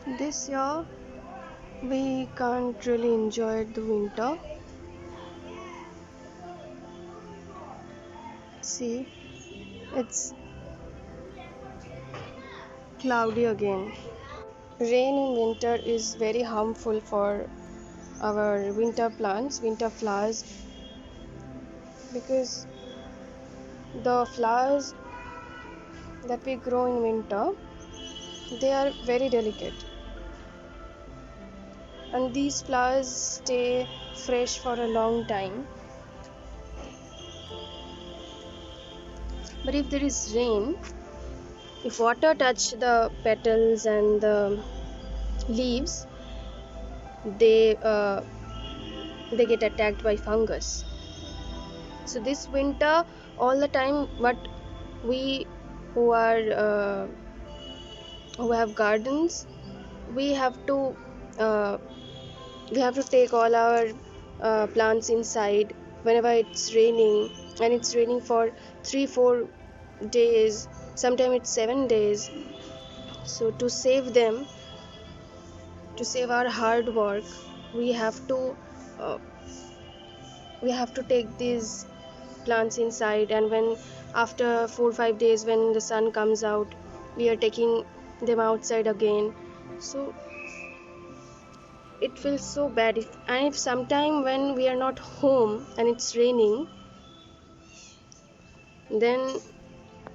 This year we can't really enjoy the winter. See, it's cloudy again. Rain in winter is very harmful for our winter plants, winter flowers, because the flowers that we grow in winter, they are very delicate, and these flowers stay fresh for a long time. But if there is rain, if water touch the petals and the leaves, they uh, they get attacked by fungus. So this winter, all the time, what we who are who have gardens, we have to uh, take all our plants inside whenever it's raining, and it's raining for 3-4 days, sometimes it's 7 days. So to save them, to save our hard work, we have to uh, take these plants inside, and when after 4-5 days, when the sun comes out, we are taking them outside again. So it feels so bad. If sometime when we are not home and it's raining, then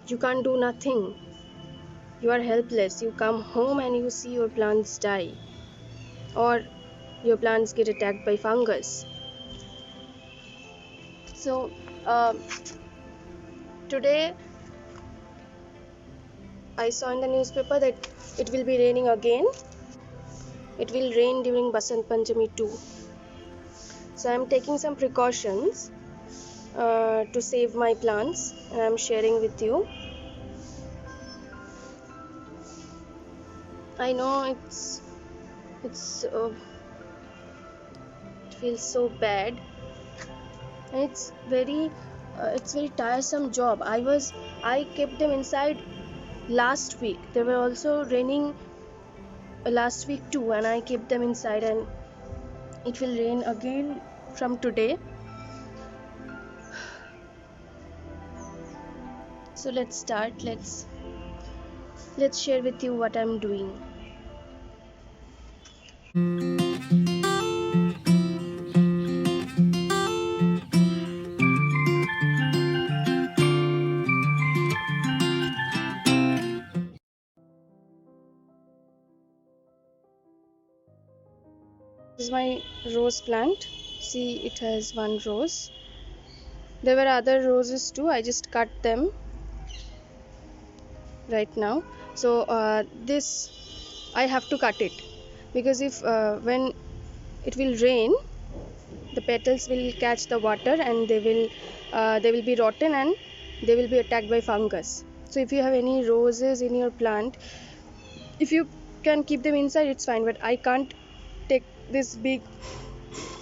you can't do nothing. You are helpless. You come home and you see your plants die, or your plants get attacked by fungus. So today I saw in the newspaper that it will be raining again. It will rain during Basant Panchami too. So I am taking some precautions to save my plants, and I am sharing with you. I know it feels so bad, and it's very tiresome job. I kept them inside last week. They were also raining last week too, and I kept them inside, and it will rain again from today. So let's start. Let's share with you what I'm doing. This is my rose plant. See, it has one rose. There were other roses too. I just cut them right now. So this I have to cut it, because if when it will rain, the petals will catch the water, and they will be rotten, and they will be attacked by fungus. So if you have any roses in your plant, if you can keep them inside, it's fine, but I can't take this big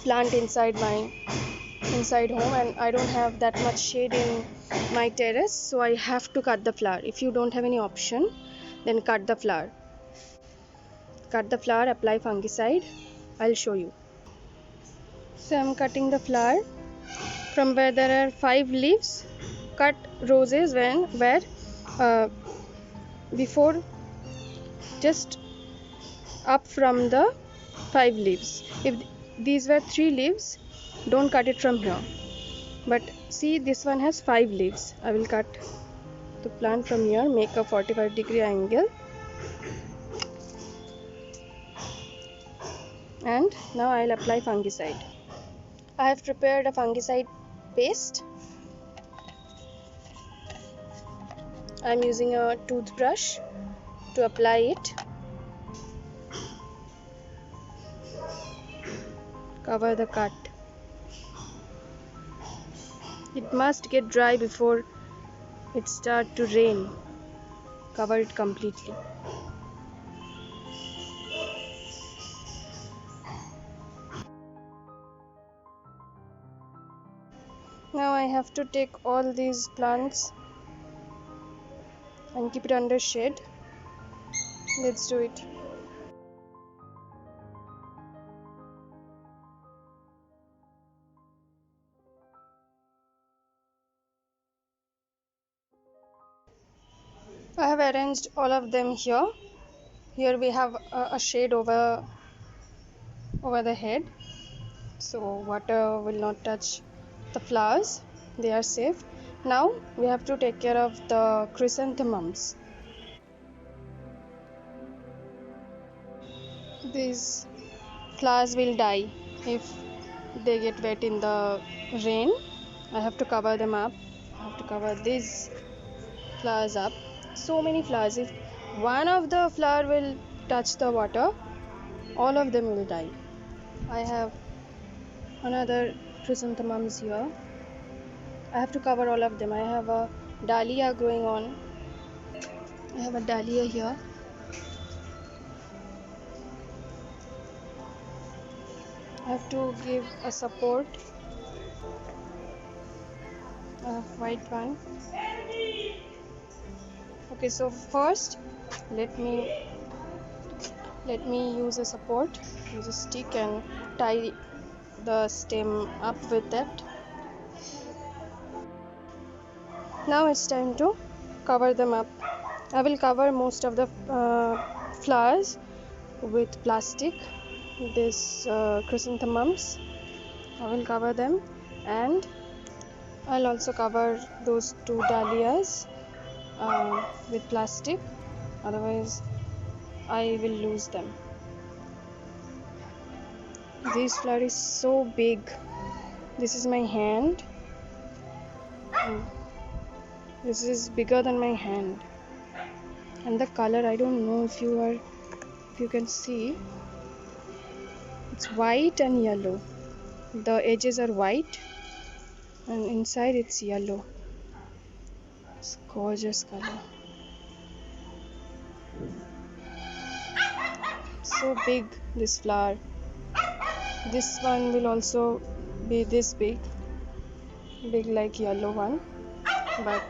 plant inside home, and I don't have that much shade in my terrace, so I have to cut the flower. If you don't have any option, then cut the flower. Apply fungicide. I'll show you. So I'm cutting the flower from where there are 5 leaves. Cut roses where uh, before, just up from the 5 leaves. If these were 3 leaves, don't cut it from here. But see, this one has 5 leaves. I will cut the plant from here, make a 45-degree angle, and now I'll apply fungicide. I have prepared a fungicide paste. I'm using a toothbrush to apply it. Cover the cut. It must get dry before it starts to rain. Cover it completely. Now I have to take all these plants and keep it under shade. Let's do it. I have arranged all of them here. Here we have a shade over the head, so water will not touch the flowers. They are safe. Now we have to take care of the chrysanthemums. These flowers will die if they get wet in the rain. I have to cover them up. I have to cover these flowers up. So many flowers. If one of the flower will touch the water, all of them will die. I have another chrysanthemums here. I have to cover all of them. I have a dahlia growing on. I have a dahlia here. I have to give a support. I have white one. Okay, so first let me use a support, use a stick and tie the stem up with that. Now it's time to cover them up. I will cover most of the flowers with plastic. This chrysanthemums, I will cover them, and I'll also cover those two dahlias with plastic, otherwise I will lose them. This flower is so big. This is my hand. This is bigger than my hand. And the color, I don't know if you can see. It's white and yellow. The edges are white and inside it's yellow. It's gorgeous color. So big, this flower. This one will also be this big like yellow one. But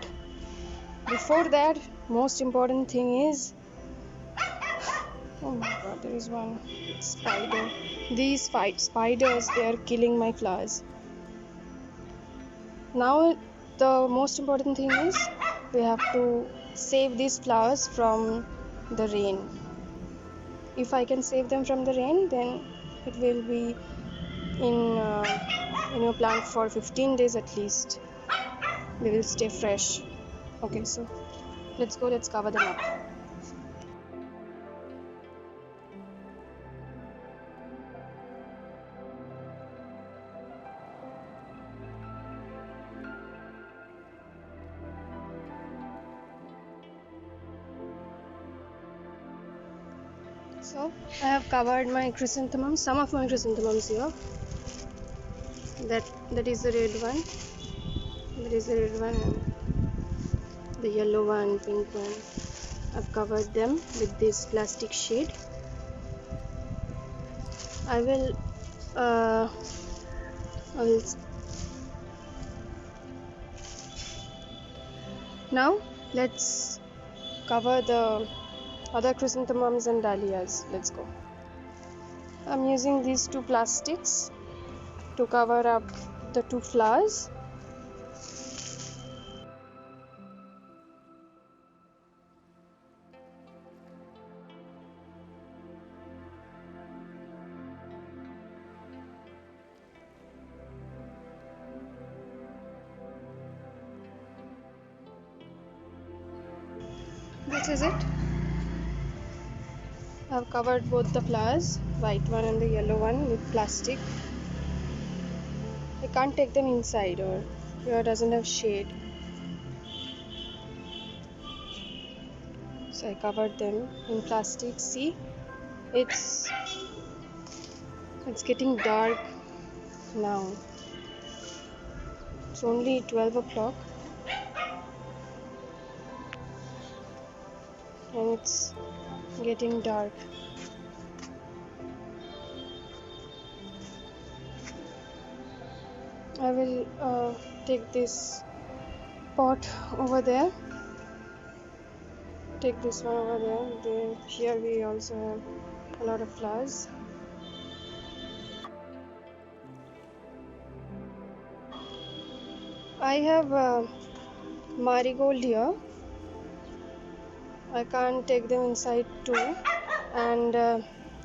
before that, most important thing is, oh my god, there is one spider. These spiders, they are killing my flowers. Now the most important thing is we have to save these flowers from the rain. If I can save them from the rain, then it will be in your plant for 15 days at least. They will stay fresh. Okay, so let's cover them up. So I have covered my chrysanthemums, some of my chrysanthemums here. That is the red one. That is the red one, and the yellow one, pink one. I've covered them with this plastic sheet. I will now let's cover the other chrysanthemums and dahlias. Let's go. I'm using these two plastics to cover up the two flowers. This is it. I've covered both the flowers, white one and the yellow one, with plastic. I can't take them inside, or here doesn't have shade. So I covered them in plastic. See, it's getting dark now. It's only 12 o'clock and it's getting dark. I will take this pot over there. Take this one over there. Here we also have a lot of flowers. I have marigold here. I can't take them inside too. And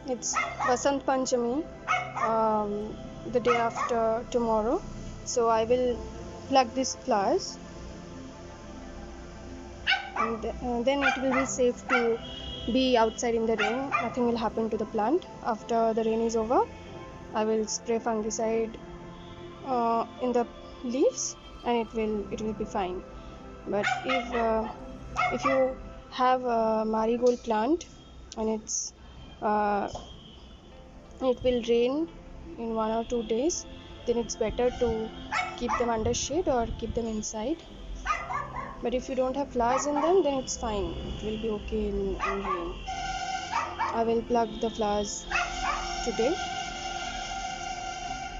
it's Vasant Panchami, the day after tomorrow, so I will pluck these flowers, and then it will be safe to be outside in the rain. Nothing will happen to the plant. After the rain is over, I will spray fungicide in the leaves, and it will be fine. But if you have a marigold plant and it will rain in 1 or 2 days, then it's better to keep them under shade or keep them inside. But if you don't have flowers in them, then it's fine, it will be okay in rain. I will pluck the flowers today,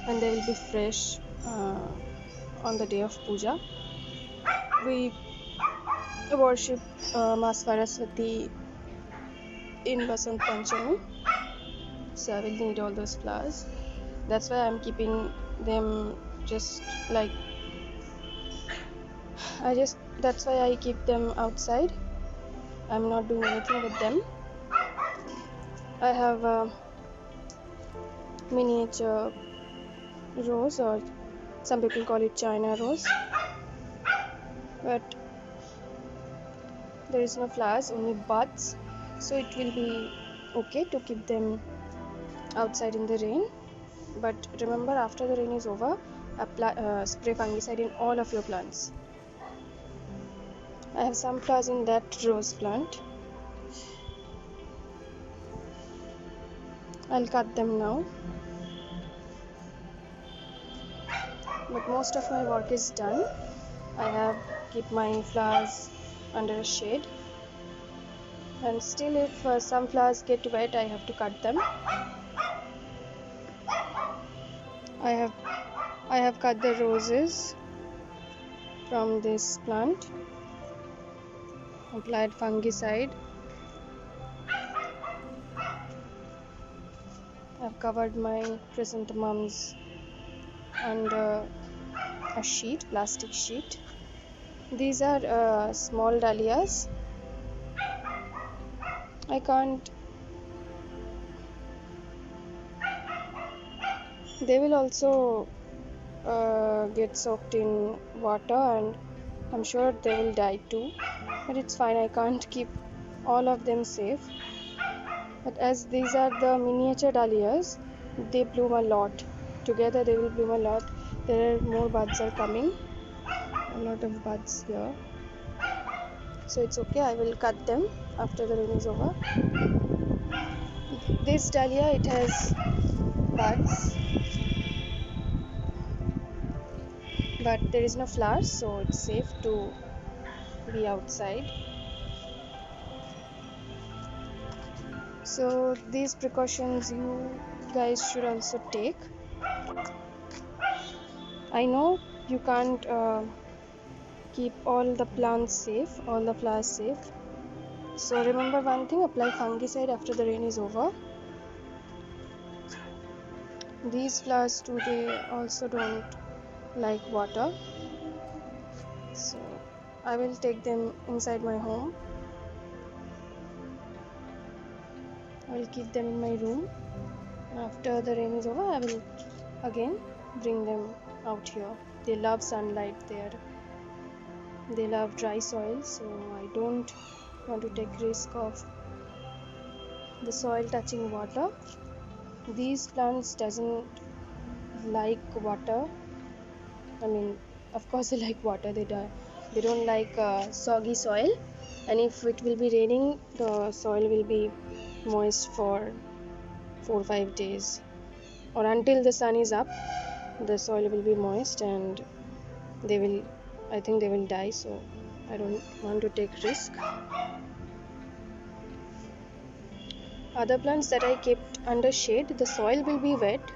and they will be fresh on the day of puja. We worship Ma Saraswati in Vasant Panchami, so I will need all those flowers. That's why I'm keeping them just like that's why I keep them outside. I'm not doing anything with them. I have a miniature rose, or some people call it China rose, but there is no flowers, only buds, so it will be okay to keep them outside in the rain. But remember, after the rain is over, spray fungicide in all of your plants. I have some flowers in that rose plant. I'll cut them now. But most of my work is done. I have keep my flowers under a shade, and still if some flowers get wet, I have to cut them. I have cut the roses from this plant, applied fungicide. I've covered my chrysanthemums under a sheet, plastic sheet. These are small dahlias. They will also get soaked in water, and I'm sure they will die too, but it's fine. I can't keep all of them safe. But as these are the miniature dahlias, they bloom a lot. Together they will bloom a lot. There are more buds are coming, a lot of buds here, so it's okay. I will cut them after the rain is over. This dahlia, it has buds, but there is no flowers, so it's safe to be outside. So these precautions you guys should also take. I know you can't keep all the plants safe, all the flowers safe, so remember one thing: apply fungicide after the rain is over. These flowers too, they also don't like water, so I will take them inside my home. I will keep them in my room. After the rain is over, I will again bring them out here. They love sunlight there. They love dry soil, so I don't want to take risk of the soil touching water. These plants doesn't like water. I mean, of course they like water. They don't like soggy soil, and if it will be raining, the soil will be moist for 4 or 5 days, or until the sun is up. The soil will be moist, and I think they will die, so I don't want to take risk. Other plants that I kept under shade, the soil will be wet,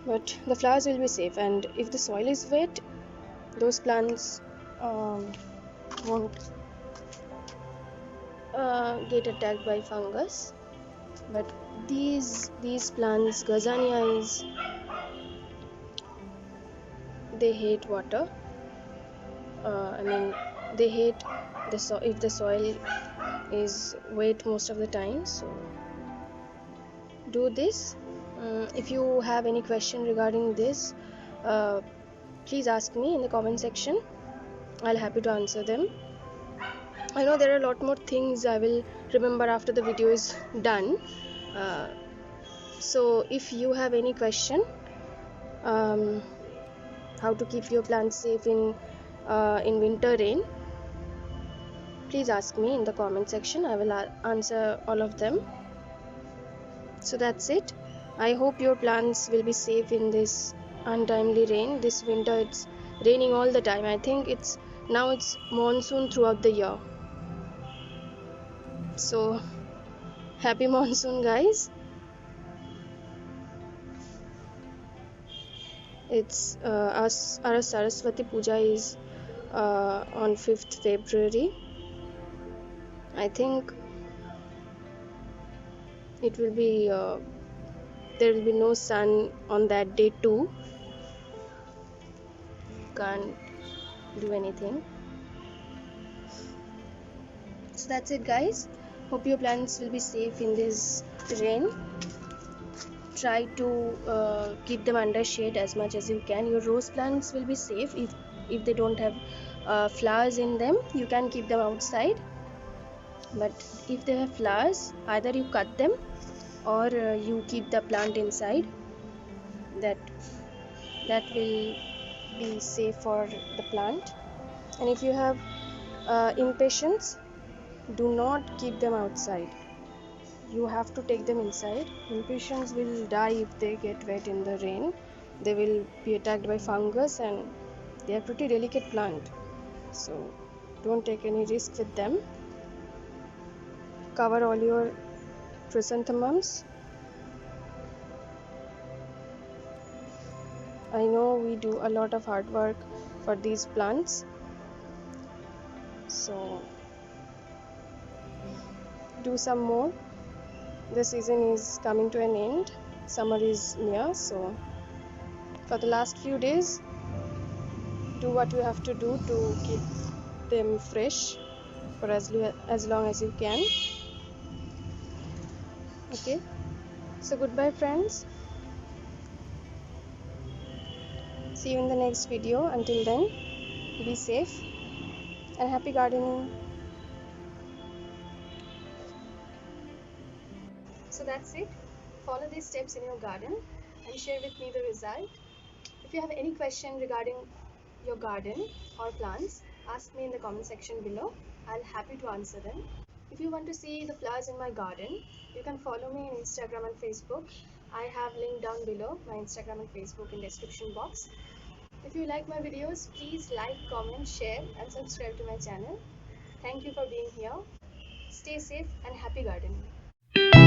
but the flowers will be safe. And if the soil is wet, those plants won't get attacked by fungus. But these plants, gazanias, they hate water. They hate if the soil is wet most of the time. So do this. If you have any question regarding this, uh, please ask me in the comment section. I'll happy to answer them. I know there are a lot more things I will remember after the video is done. uh, so if you have any question, um, how to keep your plants safe in winter rain, please ask me in the comment section. I will answer all of them. So that's it. I hope your plants will be safe in this untimely rain. This winter it's raining all the time. I think it's monsoon throughout the year. So happy monsoon, guys. It's our Saraswati Puja is on 5th February. I think it will be there will be no sun on that day too. Can't do anything. So that's it, guys. Hope your plants will be safe in this rain. Try to keep them under shade as much as you can. Your rose plants will be safe if they don't have flowers in them. You can keep them outside, but if they have flowers, either you cut them or you keep the plant inside. That that will be safe for the plant. And if you have impatiens, do not keep them outside. You have to take them inside. Impatiens will die if they get wet in the rain. They will be attacked by fungus, and they are pretty delicate plant. So don't take any risk with them. Cover all your chrysanthemums. I know we do a lot of hard work for these plants. So do some more. The season is coming to an end. Summer is near, so for the last few days, do what you have to do to keep them fresh for as long as you can. Okay, so goodbye, friends. See you in the next video. Until then, be safe and happy gardening. So that's it. Follow these steps in your garden and share with me the result. If you have any question regarding your garden or plants, ask me in the comment section below. I'll happy to answer them. If you want to see the flowers in my garden, you can follow me on Instagram and Facebook. I have linked down below my Instagram and Facebook in description box. If you like my videos, please like, comment, share and subscribe to my channel. Thank you for being here. Stay safe and happy gardening.